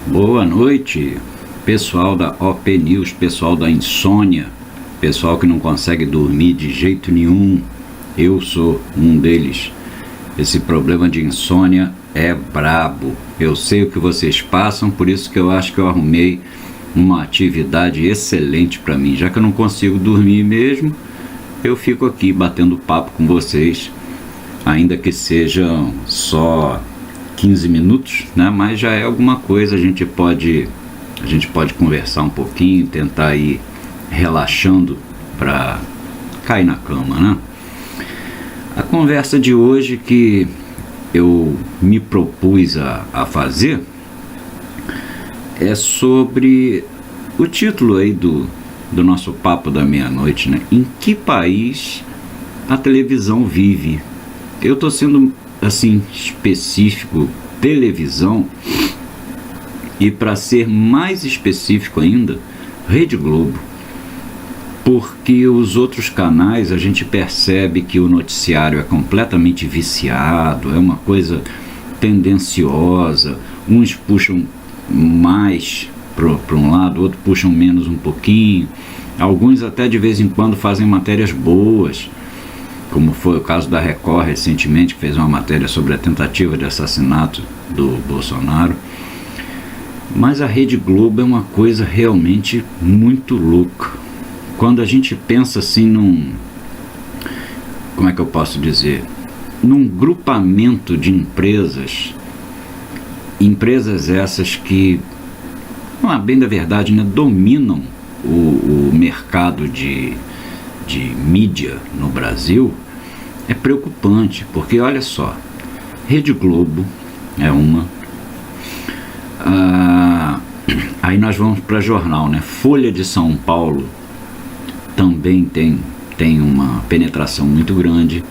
Boa noite, pessoal da OP News, pessoal da insônia, pessoal que não consegue dormir de jeito nenhum. Eu sou um deles. Esse problema de insônia é brabo. Eu sei o que vocês passam, por isso que eu acho que eu arrumei uma atividade excelente para mim. Já que eu não consigo dormir mesmo, eu fico aqui batendo papo com vocês, ainda que sejam só 15 minutos, né? Mas já é alguma coisa. A gente pode conversar um pouquinho, tentar ir relaxando para cair na cama, né? A conversa de hoje que eu me propus a fazer é sobre o título aí do nosso papo da meia-noite, né? Em que país a televisão vive? Eu estou sendo assim específico, televisão, e para ser mais específico ainda, Rede Globo, porque os outros canais a gente percebe que o noticiário é completamente viciado, é uma coisa tendenciosa, uns puxam mais para um lado, outros puxam menos um pouquinho, alguns até de vez em quando fazem matérias boas, como foi o caso da Record recentemente, que fez uma matéria sobre a tentativa de assassinato do Bolsonaro. Mas a Rede Globo é uma coisa realmente muito louca. Quando a gente pensa assim como é que eu posso dizer? Num grupamento de empresas essas que, bem da verdade, né, dominam o mercado de mídia no Brasil, é preocupante, porque olha só, Rede Globo é uma, aí nós vamos para jornal, né? Folha de São Paulo também tem uma penetração muito grande,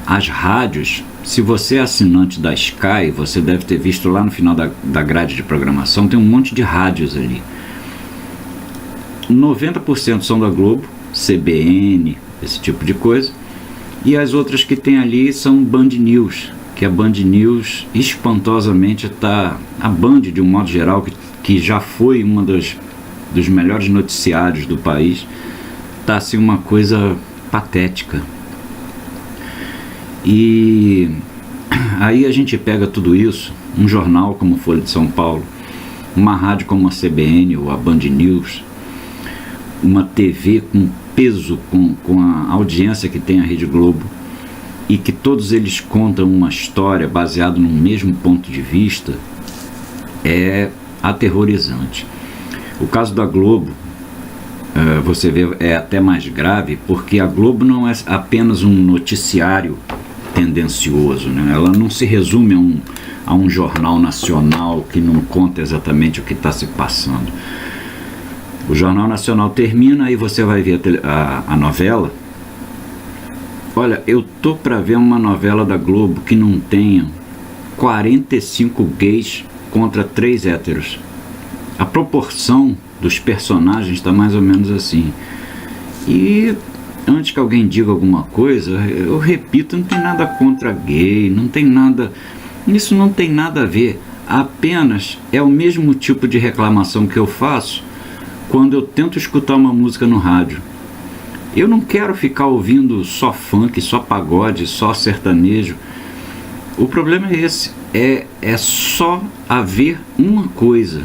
as rádios, se você é assinante da Sky, você deve ter visto lá no final da grade de programação, tem um monte de rádios ali. 90% são da Globo, CBN, esse tipo de coisa, e as outras que tem ali são Band News, que a Band News espantosamente está, a Band de um modo geral, que já foi uma dos melhores noticiários do país, está assim uma coisa patética. E aí a gente pega tudo isso, um jornal como Folha de São Paulo, uma rádio como a CBN ou a Band News, uma TV com peso, com a audiência que tem a Rede Globo, e que todos eles contam uma história baseada no mesmo ponto de vista, é aterrorizante. O caso da Globo, você vê, é até mais grave, porque a Globo não é apenas um noticiário tendencioso, né? Ela não se resume a um jornal nacional que não conta exatamente o que está se passando. O Jornal Nacional termina, aí você vai ver a novela. Olha, eu tô para ver uma novela da Globo que não tenha 45 gays contra 3 héteros. A proporção dos personagens está mais ou menos assim. E antes que alguém diga alguma coisa, eu repito, não tem nada contra gay, não tem nada, isso não tem nada a ver. Apenas é o mesmo tipo de reclamação que eu faço quando eu tento escutar uma música no rádio. Eu não quero ficar ouvindo só funk, só pagode, só sertanejo. O problema é esse, é só haver uma coisa.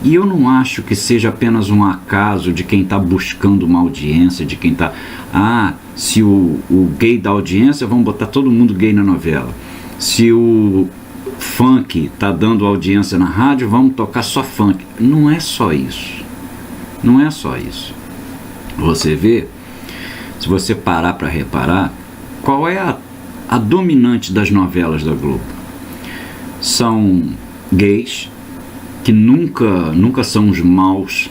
E eu não acho que seja apenas um acaso de quem está buscando uma audiência, de quem está... se o gay dá audiência, vamos botar todo mundo gay na novela. Se o funk está dando audiência na rádio, vamos tocar só funk. Não é só isso. Não é só isso. Você vê, se você parar para reparar, qual é a dominante das novelas da Globo? São gays, que nunca são os maus,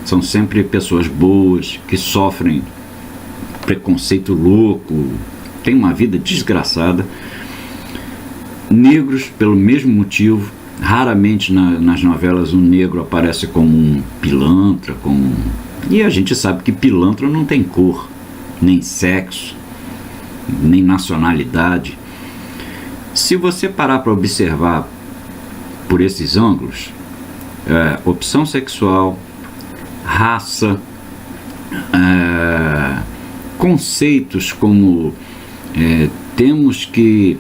são sempre pessoas boas, que sofrem preconceito louco, têm uma vida desgraçada. Negros, pelo mesmo motivo. Raramente nas novelas um negro aparece como um pilantra, e a gente sabe que pilantra não tem cor, nem sexo, nem nacionalidade. Se você parar para observar por esses ângulos, opção sexual, raça, conceitos como temos que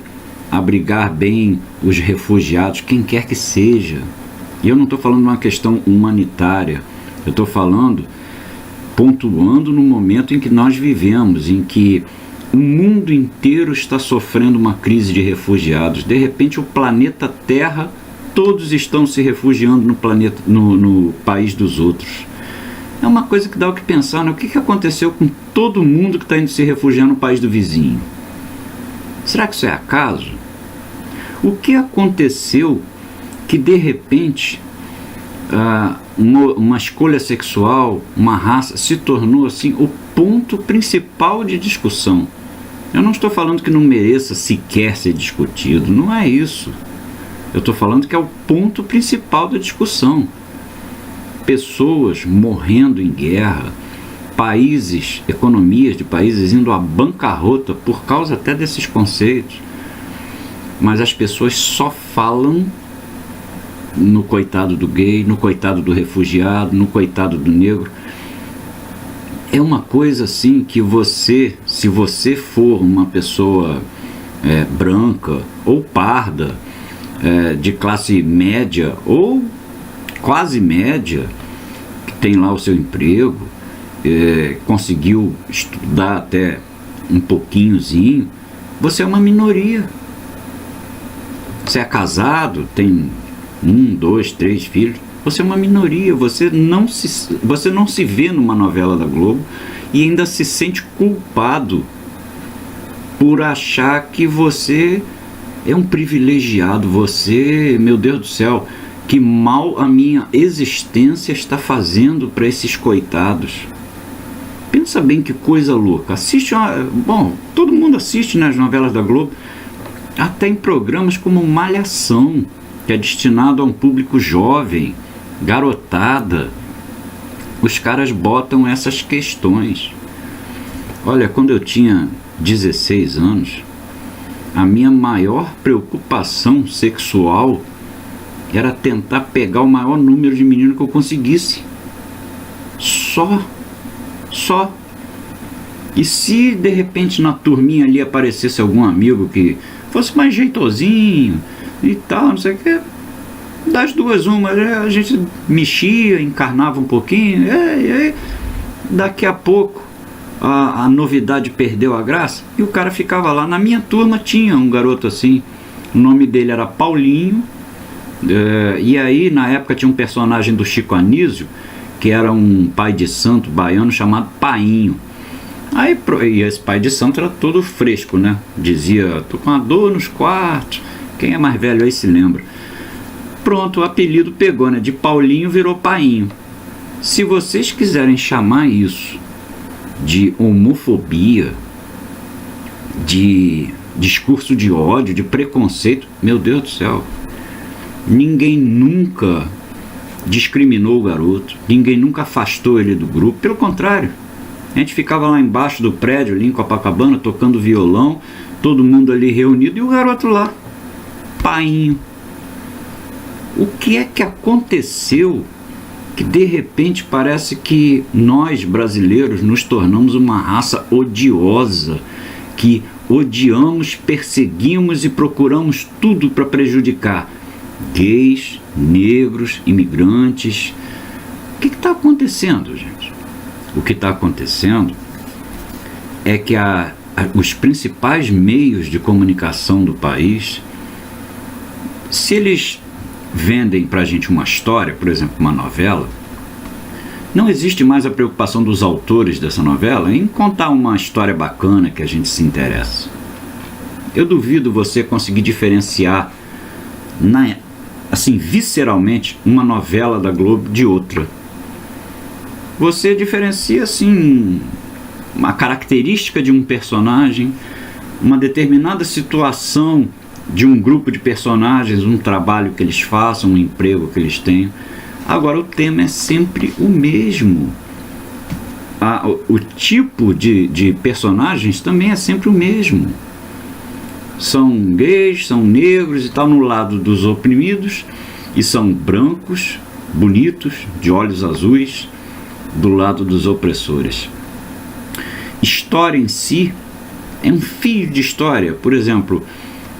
abrigar bem os refugiados, quem quer que seja. E eu não estou falando de uma questão humanitária, eu estou pontuando no momento em que nós vivemos, em que o mundo inteiro está sofrendo uma crise de refugiados. De repente, o planeta Terra, todos estão se refugiando no país dos outros. É uma coisa que dá o que pensar, né? O que aconteceu com todo mundo que está indo se refugiar no país do vizinho? Será que isso é acaso? O que aconteceu que de repente uma escolha sexual, uma raça, se tornou assim o ponto principal de discussão? Eu não estou falando que não mereça sequer ser discutido, não é isso. Eu estou falando que é o ponto principal da discussão. Pessoas morrendo em guerra, países, economias de países indo à bancarrota por causa até desses conceitos. Mas as pessoas só falam no coitado do gay, no coitado do refugiado, no coitado do negro. É uma coisa assim que se você for uma pessoa branca ou parda, de classe média ou quase média, que tem lá o seu emprego, conseguiu estudar até um pouquinhozinho, você é uma minoria. Você é casado, tem 1, 2, 3 filhos, você é uma minoria, você não se vê numa novela da Globo e ainda se sente culpado por achar que você é um privilegiado. Você, meu Deus do céu, que mal a minha existência está fazendo para esses coitados. Pensa bem que coisa louca. Todo mundo assiste nas novelas da Globo, até em programas como Malhação, que é destinado a um público jovem, garotada. Os caras botam essas questões. Olha, quando eu tinha 16 anos, a minha maior preocupação sexual era tentar pegar o maior número de meninos que eu conseguisse. Só. E se de repente na turminha ali aparecesse algum amigo que fosse mais jeitosinho e tal, não sei o que, das duas uma, a gente mexia, encarnava um pouquinho, e daqui a pouco a novidade perdeu a graça e o cara ficava lá. Na minha turma tinha um garoto assim, o nome dele era Paulinho, e aí na época tinha um personagem do Chico Anísio, que era um pai de santo baiano chamado Painho. E esse pai de santo era todo fresco, né? Dizia, tô com uma dor nos quartos. Quem é mais velho aí se lembra. Pronto, o apelido pegou, né? De Paulinho virou Painho. Se vocês quiserem chamar isso de homofobia, de discurso de ódio, de preconceito, meu Deus do céu, ninguém nunca discriminou o garoto, ninguém nunca afastou ele do grupo. Pelo contrário, a gente ficava lá embaixo do prédio, ali em Copacabana, tocando violão, todo mundo ali reunido, e o garoto lá, Painho. O que é que aconteceu que de repente parece que nós brasileiros nos tornamos uma raça odiosa, que odiamos, perseguimos e procuramos tudo para prejudicar gays, negros, imigrantes? O que está acontecendo, gente? O que está acontecendo é que os principais meios de comunicação do país, se eles vendem para a gente uma história, por exemplo, uma novela, não existe mais a preocupação dos autores dessa novela em contar uma história bacana que a gente se interessa. Eu duvido você conseguir diferenciar, assim, visceralmente, uma novela da Globo de outra. Você diferencia, assim, uma característica de um personagem, uma determinada situação de um grupo de personagens, um trabalho que eles façam, um emprego que eles tenham. Agora, o tema é sempre o mesmo. o tipo de personagens também é sempre o mesmo. São gays, são negros e tal, no lado dos oprimidos, e são brancos, bonitos, de olhos azuis, do lado dos opressores. História em si é um fio de história. Por exemplo,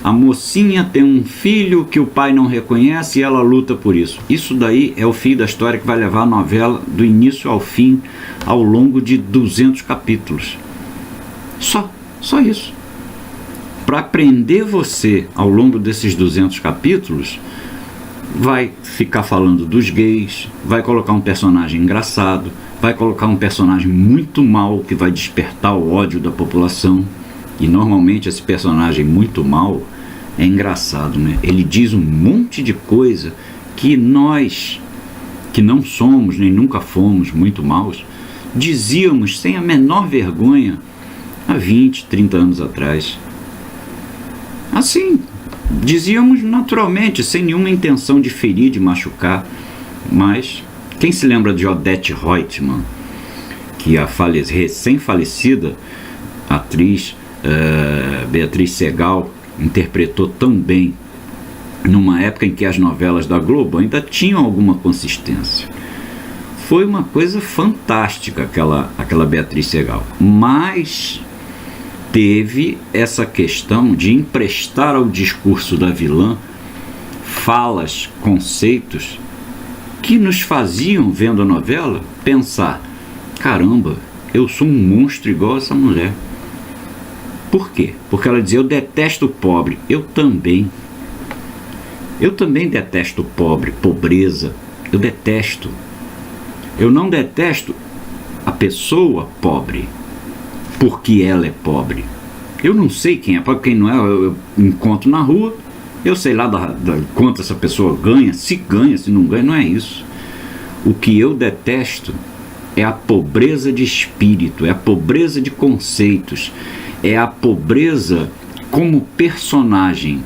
a mocinha tem um filho que o pai não reconhece e ela luta por isso. Isso daí é o fio da história que vai levar a novela do início ao fim, ao longo de 200 capítulos. Só isso. Para prender você ao longo desses 200 capítulos, vai ficar falando dos gays, vai colocar um personagem engraçado, vai colocar um personagem muito mau que vai despertar o ódio da população. E normalmente esse personagem muito mau é engraçado, né? Ele diz um monte de coisa que nós, que não somos nem nunca fomos muito maus, dizíamos sem a menor vergonha há 20, 30 anos atrás. Assim, dizíamos naturalmente, sem nenhuma intenção de ferir, de machucar. Mas quem se lembra de Odete Roitman, que a recém-falecida atriz Beatriz Segal interpretou tão bem, numa época em que as novelas da Globo ainda tinham alguma consistência. Foi uma coisa fantástica aquela Beatriz Segal. Mas teve essa questão de emprestar ao discurso da vilã falas, conceitos que nos faziam, vendo a novela, pensar: caramba, eu sou um monstro igual essa mulher. Por quê? Porque ela dizia: eu detesto o pobre. Eu também detesto o pobre, pobreza. Eu detesto. Eu não detesto a pessoa pobre porque ela é pobre. Eu não sei quem é pobre, quem não é, eu encontro na rua, eu sei lá quanto essa pessoa ganha, se não ganha, não é isso. O que eu detesto é a pobreza de espírito, é a pobreza de conceitos, é a pobreza como personagem.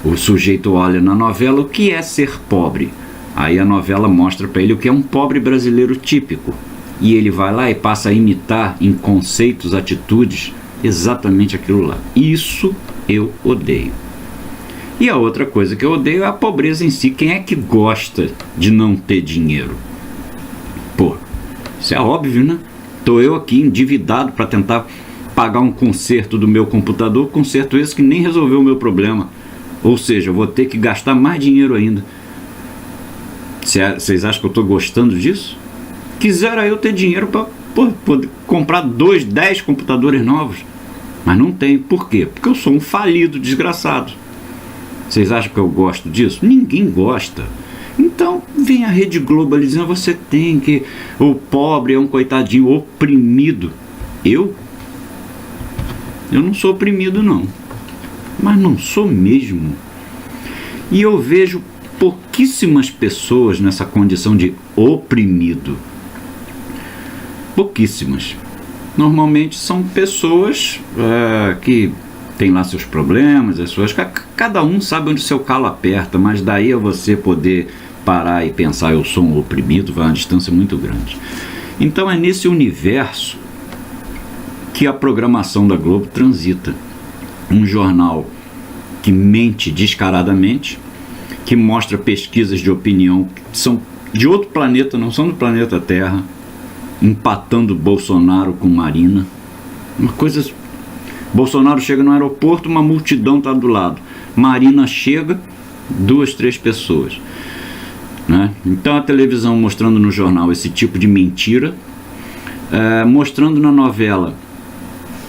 O sujeito olha na novela o que é ser pobre. Aí a novela mostra para ele o que é um pobre brasileiro típico. E ele vai lá e passa a imitar em conceitos, atitudes, exatamente aquilo lá. Isso eu odeio. E a outra coisa que eu odeio é a pobreza em si. Quem é que gosta de não ter dinheiro? Pô, isso é óbvio, né? Estou eu aqui endividado para tentar pagar um conserto do meu computador, conserto esse que nem resolveu o meu problema. Ou seja, eu vou ter que gastar mais dinheiro ainda. Vocês acham que eu estou gostando disso? Quisera eu ter dinheiro para poder comprar 10 computadores novos. Mas não tenho. Por quê? Porque eu sou um falido desgraçado. Vocês acham que eu gosto disso? Ninguém gosta. Então vem a Rede Globo ali dizendo: você tem que... o pobre é um coitadinho oprimido. Eu não sou oprimido, não. Mas não sou mesmo. E eu vejo pouquíssimas pessoas nessa condição de oprimido. Pouquíssimas. Normalmente são pessoas que têm lá seus problemas, as suas... Cada um sabe onde seu calo aperta, mas daí a você poder parar e pensar: eu sou um oprimido, vai uma distância muito grande. Então é nesse universo que a programação da Globo transita. Um jornal que mente descaradamente, que mostra pesquisas de opinião que são de outro planeta, não são do planeta Terra, empatando Bolsonaro com Marina. Uma coisa... Bolsonaro chega no aeroporto, uma multidão está do lado. Marina chega, 2, 3 pessoas, né? Então a televisão mostrando no jornal esse tipo de mentira, mostrando na novela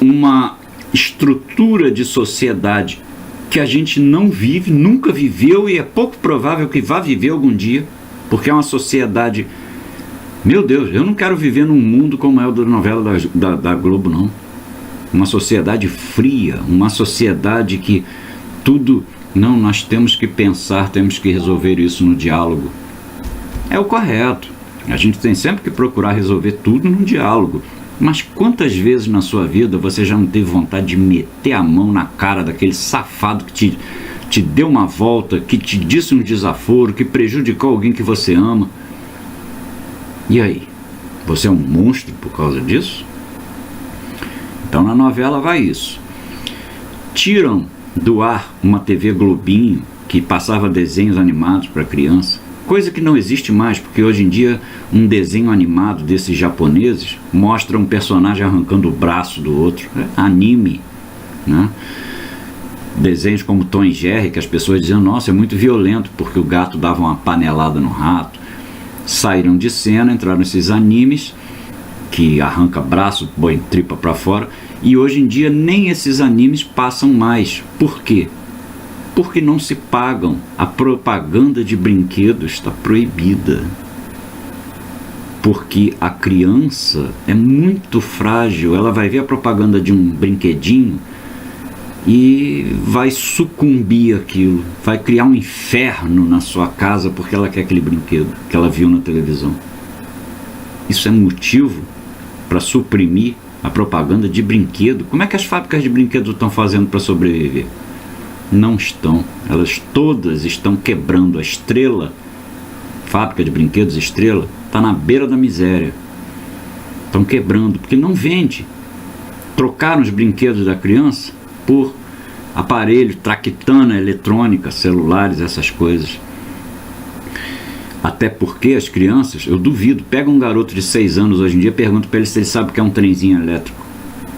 uma estrutura de sociedade que a gente não vive, nunca viveu, e é pouco provável que vá viver algum dia, porque é uma sociedade... Meu Deus, eu não quero viver num mundo como é o da novela da Globo, não. Uma sociedade fria, uma sociedade que tudo... Não, nós temos que pensar, temos que resolver isso no diálogo. É o correto. A gente tem sempre que procurar resolver tudo no diálogo. Mas quantas vezes na sua vida você já não teve vontade de meter a mão na cara daquele safado que te deu uma volta, que te disse um desaforo, que prejudicou alguém que você ama? E aí? Você é um monstro por causa disso? Então na novela vai isso. Tiram do ar uma TV Globinho que passava desenhos animados para criança, coisa que não existe mais, porque hoje em dia um desenho animado desses japoneses mostra um personagem arrancando o braço do outro. Anime, né? Desenhos como Tom e Jerry, que as pessoas diziam, nossa, é muito violento porque o gato dava uma panelada no rato. Saíram de cena, entraram esses animes que arranca braço, põe tripa para fora, e hoje em dia nem esses animes passam mais. Por quê? Porque não se pagam. A propaganda de brinquedos está proibida. Porque a criança é muito frágil, ela vai ver a propaganda de um brinquedinho e vai sucumbir àquilo, vai criar um inferno na sua casa porque ela quer aquele brinquedo que ela viu na televisão. Isso é motivo para suprimir a propaganda de brinquedo? Como é que as fábricas de brinquedos estão fazendo para sobreviver? Não estão. Elas todas estão quebrando. A Estrela, fábrica de brinquedos Estrela, está na beira da miséria. Estão quebrando, porque não vende. Trocaram os brinquedos da criança por aparelho, traquitana eletrônica, celulares, essas coisas. Até porque as crianças, eu duvido, pega um garoto de 6 anos hoje em dia, pergunta para ele se ele sabe o que é um trenzinho elétrico.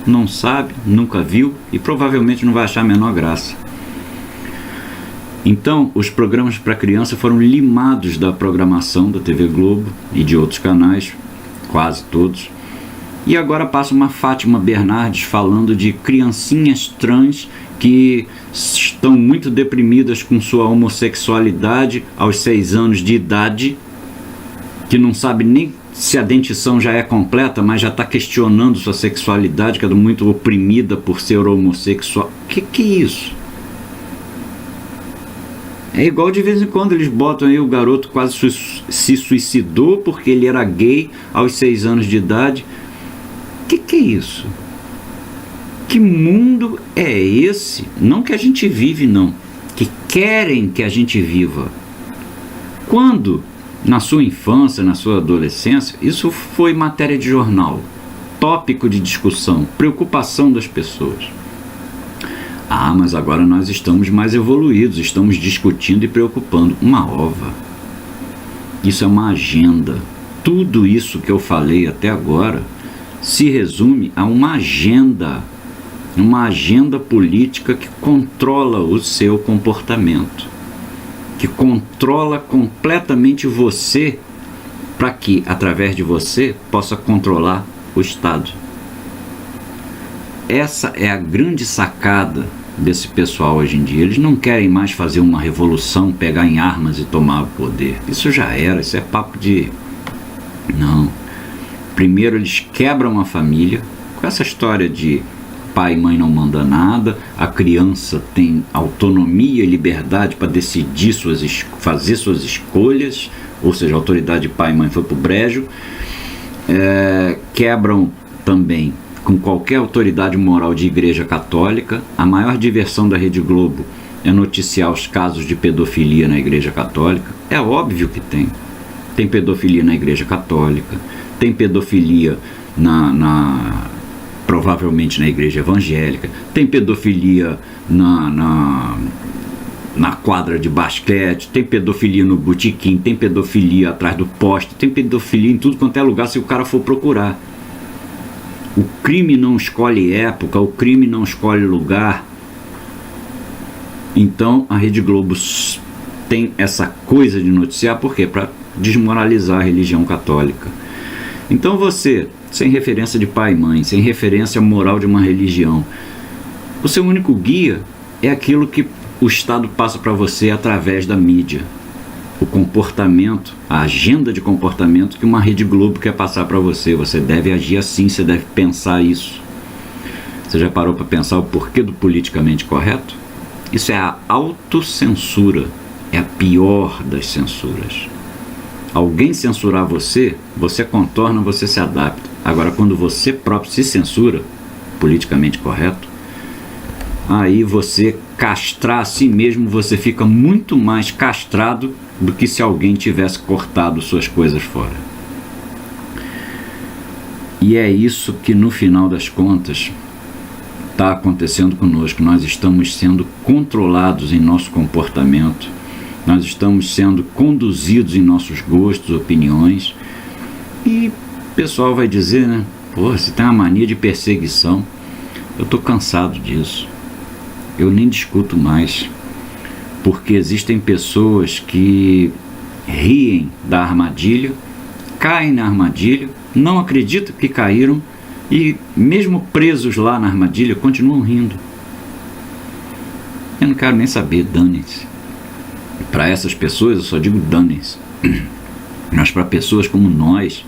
Não sabe, nunca viu e provavelmente não vai achar a menor graça. Então, os programas para criança foram limados da programação da TV Globo e de outros canais, quase todos. E agora passa uma Fátima Bernardes falando de criancinhas trans que estão muito deprimidas com sua homossexualidade aos 6 anos de idade, que não sabe nem se a dentição já é completa, mas já está questionando sua sexualidade, que é muito oprimida por ser homossexual. Que é isso? É igual de vez em quando eles botam aí o garoto quase se suicidou porque ele era gay aos 6 anos de idade. Que é isso? Que mundo é esse? Não que a gente vive, não. Que querem que a gente viva. Quando, na sua infância, na sua adolescência, isso foi matéria de jornal, tópico de discussão, preocupação das pessoas. Ah, mas agora nós estamos mais evoluídos, estamos discutindo e preocupando. Uma ova. Isso é uma agenda. Tudo isso que eu falei até agora se resume a uma agenda política que controla o seu comportamento, que controla completamente você, para que, através de você, possa controlar o Estado. Essa é a grande sacada desse pessoal hoje em dia. Eles não querem mais fazer uma revolução, pegar em armas e tomar o poder. Isso já era, isso é papo de... Não. Primeiro eles quebram a família, com essa história de pai e mãe não manda nada, a criança tem autonomia e liberdade para decidir fazer suas escolhas, ou seja, a autoridade de pai e mãe foi para o brejo. Quebram também com qualquer autoridade moral de igreja católica. A maior diversão da Rede Globo é noticiar os casos de pedofilia na igreja católica. É óbvio que tem. Tem pedofilia na igreja católica, tem pedofilia provavelmente na igreja evangélica, tem pedofilia na quadra de basquete, tem pedofilia no botequim, tem pedofilia atrás do poste, tem pedofilia em tudo quanto é lugar se o cara for procurar. O crime não escolhe época, o crime não escolhe lugar. Então a Rede Globo tem essa coisa de noticiar, por quê? Para desmoralizar a religião católica. Então você, sem referência de pai e mãe, sem referência moral de uma religião, o seu único guia é aquilo que o Estado passa para você através da mídia. O comportamento, a agenda de comportamento que uma Rede Globo quer passar para você. Você deve agir assim, você deve pensar isso. Você já parou para pensar o porquê do politicamente correto? Isso é a autocensura, é a pior das censuras. Alguém censurar você, você contorna, você se adapta. Agora, quando você próprio se censura, politicamente correto, aí você castrar a si mesmo, você fica muito mais castrado do que se alguém tivesse cortado suas coisas fora. E é isso que no final das contas está acontecendo conosco. Nós estamos sendo controlados em nosso comportamento, nós estamos sendo conduzidos em nossos gostos, opiniões, e o pessoal vai dizer, né? Pô, você tem uma mania de perseguição. Eu estou cansado disso. Eu nem discuto mais, porque existem pessoas que riem da armadilha, caem na armadilha, não acreditam que caíram e, mesmo presos lá na armadilha, continuam rindo. Eu não quero nem saber, dane-se. Para essas pessoas eu só digo dane-se. Mas para pessoas como nós,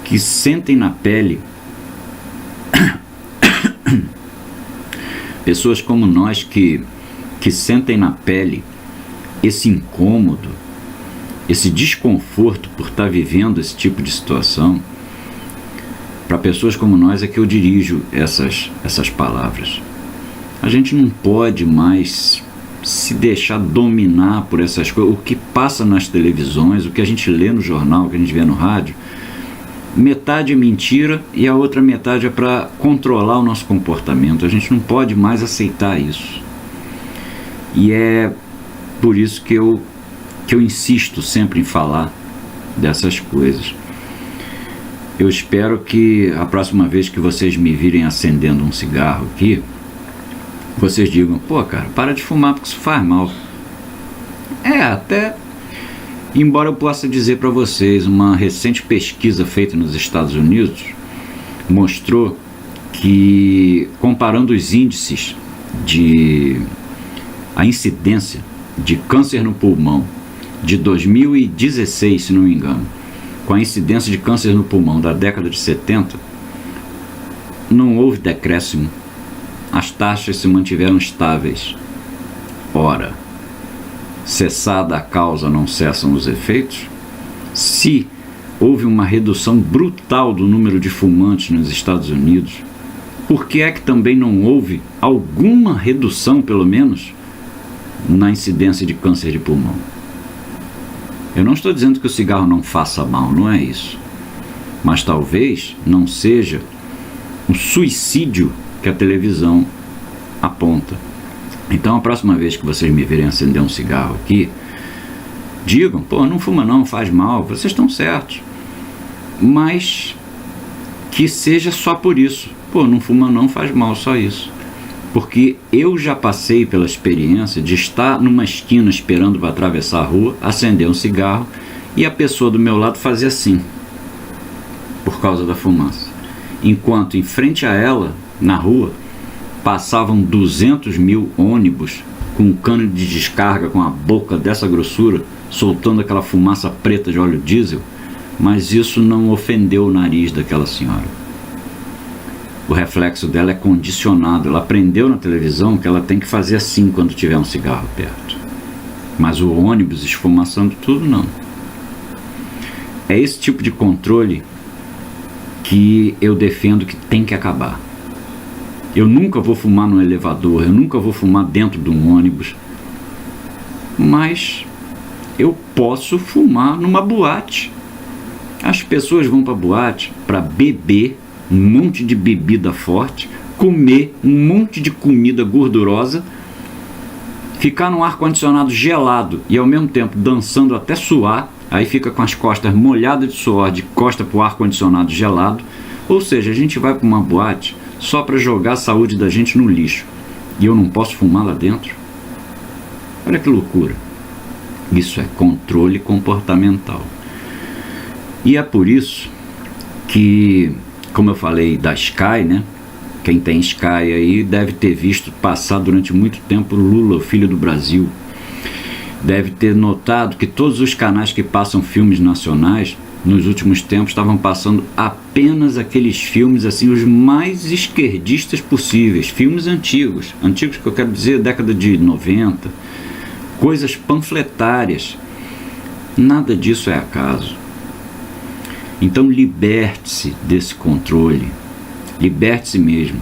que sentem na pele, pessoas como nós que sentem na pele esse incômodo, esse desconforto por estar vivendo esse tipo de situação, para pessoas como nós é que eu dirijo essas palavras. A gente não pode mais se deixar dominar por essas coisas. O que passa nas televisões, o que a gente lê no jornal, o que a gente vê no rádio, metade é mentira e a outra metade é para controlar o nosso comportamento. A gente não pode mais aceitar isso. E é por isso que eu insisto sempre em falar dessas coisas. Eu espero que a próxima vez que vocês me virem acendendo um cigarro aqui, vocês digam, pô, cara, para de fumar porque isso faz mal. Até, embora eu possa dizer para vocês, uma recente pesquisa feita nos Estados Unidos mostrou que, comparando os índices a incidência de câncer no pulmão de 2016, se não me engano, com a incidência de câncer no pulmão da década de 70, não houve decréscimo. As taxas se mantiveram estáveis. Ora, cessada a causa, não cessam os efeitos? Se houve uma redução brutal do número de fumantes nos Estados Unidos, por que é que também não houve alguma redução, pelo menos, na incidência de câncer de pulmão? Eu não estou dizendo que o cigarro não faça mal, não é isso. Mas talvez não seja um suicídio que a televisão aponta. Então, a próxima vez que vocês me verem acender um cigarro aqui, digam, pô, não fuma não, faz mal, vocês estão certos. Mas que seja só por isso. Pô, não fuma não, faz mal, só isso. Porque eu já passei pela experiência de estar numa esquina esperando para atravessar a rua, acender um cigarro e a pessoa do meu lado fazia assim, por causa da fumaça. Enquanto em frente a ela, na rua, passavam 200 mil ônibus com um cano de descarga com a boca dessa grossura, soltando aquela fumaça preta de óleo diesel, mas isso não ofendeu o nariz daquela senhora. O reflexo dela é condicionado. Ela aprendeu na televisão que ela tem que fazer assim quando tiver um cigarro perto. Mas o ônibus esfumaçando tudo, não. É esse tipo de controle que eu defendo que tem que acabar. Eu nunca vou fumar no elevador, eu nunca vou fumar dentro de um ônibus, mas eu posso fumar numa boate. As pessoas vão para a boate para beber um monte de bebida forte, comer um monte de comida gordurosa, ficar num ar-condicionado gelado e ao mesmo tempo dançando até suar, aí fica com as costas molhadas de suor, de costa para o ar-condicionado gelado. Ou seja, a gente vai para uma boate só para jogar a saúde da gente no lixo, e eu não posso fumar lá dentro? Olha que loucura. Isso é controle comportamental. E é por isso que, como eu falei da Sky, né? Quem tem Sky aí deve ter visto passar durante muito tempo Lula, o Filho do Brasil. Deve ter notado que todos os canais que passam filmes nacionais, nos últimos tempos, estavam passando apenas aqueles filmes, assim, os mais esquerdistas possíveis. Filmes antigos. Antigos que eu quero dizer, década de 90. Coisas panfletárias. Nada disso é acaso. Então liberte-se desse controle, liberte-se mesmo.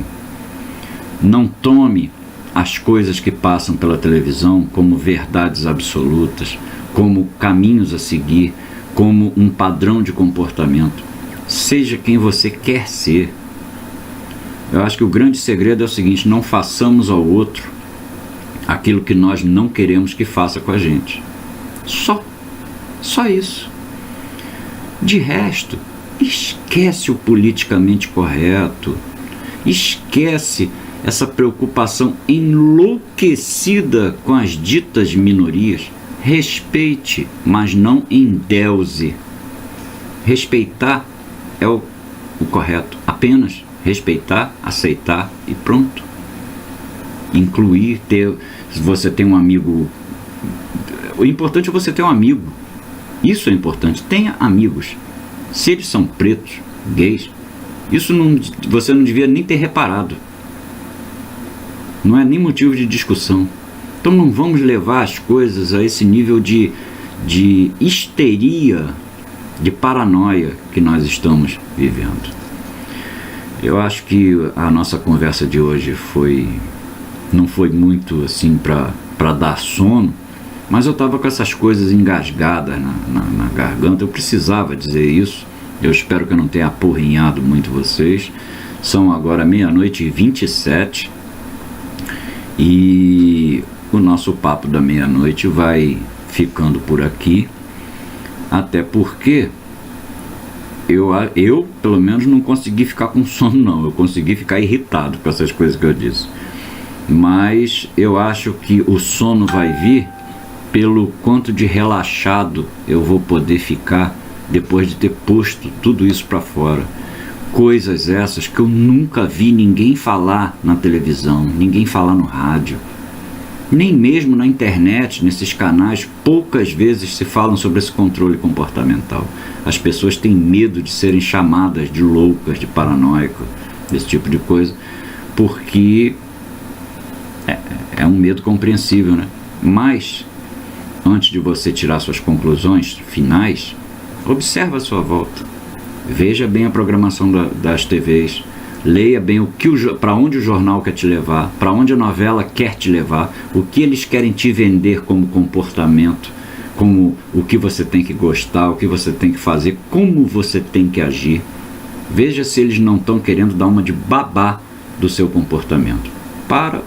Não tome as coisas que passam pela televisão como verdades absolutas, como caminhos a seguir, como um padrão de comportamento. Seja quem você quer ser. Eu acho que o grande segredo é o seguinte: não façamos ao outro aquilo que nós não queremos que faça com a gente. Só isso. De resto, esquece o politicamente correto, esquece essa preocupação enlouquecida com as ditas minorias. Respeite, mas não endeuse. Respeitar é o correto. Apenas respeitar, aceitar e pronto. Incluir, se você tem um amigo, o importante é você ter um amigo. Isso é importante. Tenha amigos. Se eles são pretos, gays, isso você não devia nem ter reparado. Não é nem motivo de discussão. Então não vamos levar as coisas a esse nível de histeria, de paranoia que nós estamos vivendo. Eu acho que a nossa conversa de hoje não foi muito assim para dar sono, mas eu estava com essas coisas engasgadas na garganta. Eu precisava dizer isso. Eu espero que eu não tenha apurrinhado muito vocês. São agora 00:27 e o nosso papo da meia-noite vai ficando por aqui, até porque eu pelo menos não consegui ficar com sono não, eu consegui ficar irritado com essas coisas que eu disse, mas eu acho que o sono vai vir pelo quanto de relaxado eu vou poder ficar depois de ter posto tudo isso para fora. Coisas essas que eu nunca vi ninguém falar na televisão, ninguém falar no rádio, nem mesmo na internet, nesses canais. Poucas vezes se falam sobre esse controle comportamental. As pessoas têm medo de serem chamadas de loucas, de paranoicas, desse tipo de coisa, porque é um medo compreensível, né? Mas, antes de você tirar suas conclusões finais, observa a sua volta. Veja bem a programação das TVs, leia bem para onde o jornal quer te levar, para onde a novela quer te levar, o que eles querem te vender como comportamento, como o que você tem que gostar, o que você tem que fazer, como você tem que agir. Veja se eles não estão querendo dar uma de babá do seu comportamento.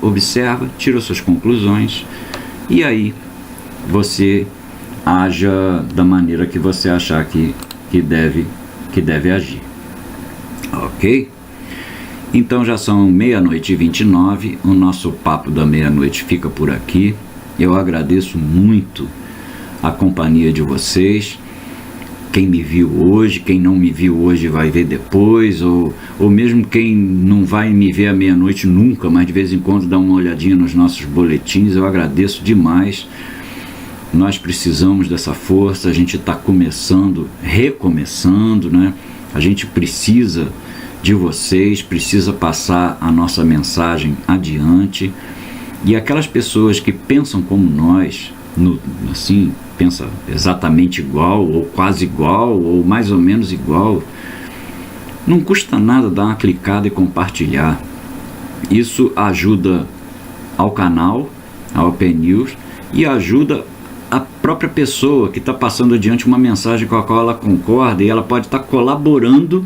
Observa, tira suas conclusões e aí você haja da maneira que você achar que deve agir. Ok? Então já são 00:29, o nosso papo da meia-noite fica por aqui. Eu agradeço muito a companhia de vocês. Quem me viu hoje, quem não me viu hoje vai ver depois, ou mesmo quem não vai me ver à meia-noite nunca, mas de vez em quando dá uma olhadinha nos nossos boletins, eu agradeço demais. Nós precisamos dessa força, a gente está recomeçando, né? A gente precisa de vocês, precisa passar a nossa mensagem adiante. E aquelas pessoas que pensam como nós, pensa exatamente igual, ou quase igual, ou mais ou menos igual, não custa nada dar uma clicada e compartilhar. Isso ajuda ao canal, a Open News, e ajuda a própria pessoa que está passando adiante uma mensagem com a qual ela concorda, e ela pode estar colaborando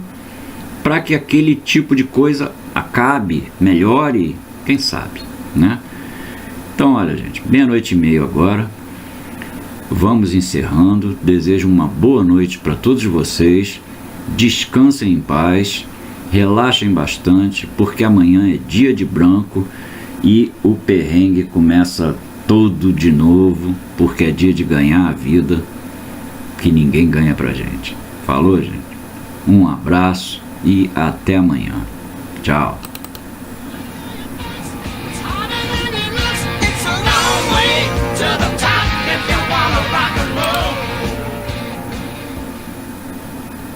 para que aquele tipo de coisa acabe, melhore, quem sabe, né? Então, olha, gente, 00:30 agora, vamos encerrando. Desejo uma boa noite para todos vocês, descansem em paz, relaxem bastante, porque amanhã é dia de branco e o perrengue começa todo de novo, porque é dia de ganhar a vida que ninguém ganha pra gente. Falou, gente? Um abraço e até amanhã. Tchau.